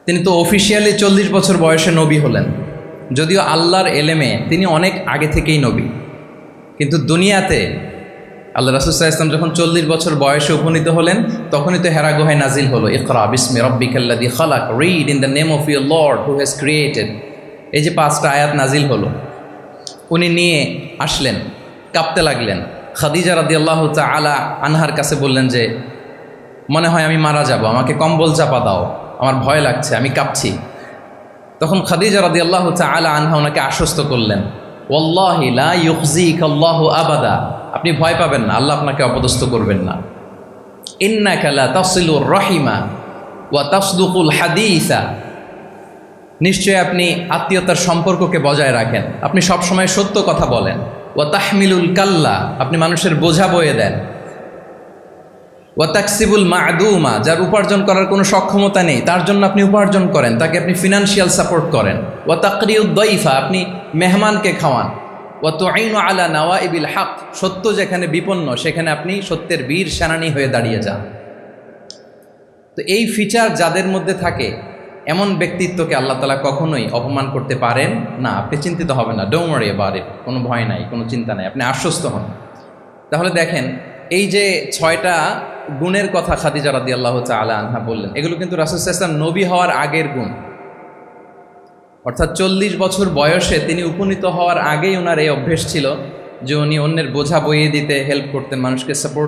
তিনি তো অফিসিয়ালি 40 বছর বয়সে নবী হলেন, যদিও আল্লাহর এলেমে তিনি অনেক আগে থেকেই নবী। কিন্তু দুনিয়াতে আল্লাহ রাসূল সাল্লাল্লাহু আলাইহি ওয়াসাল্লাম যখন 40 বছর বয়সে উপনীত হলেন, তখনই তো হেরা গুহায় নাজিল হলো, ইকরা বিসমি রাব্বিকাল্লাযী খালাক, read in the name of your lord who has created. এই যে 5টা আয়াত নাজিল হলো, উনি নিয়ে আসলেন, কাঁপতে লাগলেন। খাদিজা রাদিয়াল্লাহু তাআলা আনহার কাছে বললেন যে, মনে হয় আমি মারা যাব, আমাকে কম্বল চাপা দাও, আমার ভয় লাগছে, আমি কাঁপছি। তখন খাদিজা রাদিয়াল্লাহু তাআলা আনহা ওনাকে আশ্বস্ত করলেন, ওয়াল্লাহি লা ইউখজিকাল্লাহু আবাদা, আপনি ভয় পাবেন না, আল্লাহ আপনাকে অপদস্থ করবেন না। ইন্নাকা লা তাসিলুর রাহিমা ওয়া তাসদুকুল হাদিসা, নিশ্চয় আপনি আত্মীয়তার সম্পর্ককে বজায় রাখেন, আপনি সবসময় সত্য কথা বলেন। ওয়া তাহমিলুল কাল্লা, আপনি মানুষের বোঝা বয়ে দেন। ওয়া তাকসিবুল মা'দুমা, যার উপার্জন করার কোনো সক্ষমতা নেই তার জন্য আপনি উপার্জন করেন, তাকে আপনি ফিনান্সিয়াল সাপোর্ট করেন। ওয়া তাকরিউদ দাইফা, আপনি মেহমানকে খাওয়ান। ওয়া তুঈনু আলা নাওয়াইবিল হক, সত্য যেখানে বিপন্ন সেখানে আপনি সত্যের বীর সেনানী হয়ে দাঁড়িয়ে যান। তো এই ফিচার যাদের মধ্যে থাকে, এমন ব্যক্তিত্বকে আল্লাহ তাআলা কখনোই অপমান করতে পারেন না। আপনি চিন্তিত হবেন না, ডোন্ট ওয়ারি অ্যাবাউট ইট, কোনো ভয় নাই, কোনো চিন্তা নাই, আপনি আশ্বস্ত হন। তাহলে দেখেন, এই যে 6টা গুণের কথা খাদিজা রাদিয়াল্লাহু তাআলা আনহা বললেন, এগুলো কিন্তু রাসূল সাল্লাল্লাহু আলাইহি ওয়াসাল্লাম নবী হওয়ার আগের গুণ। অর্থাৎ 40 বছর বয়সে তিনি উপনীত হওয়ার আগেই ওনার এই অভ্যেস ছিল যে উনি অন্যের বোঝা বইয়ে দিতে হেল্প করতেন, মানুষকে সাপোর্ট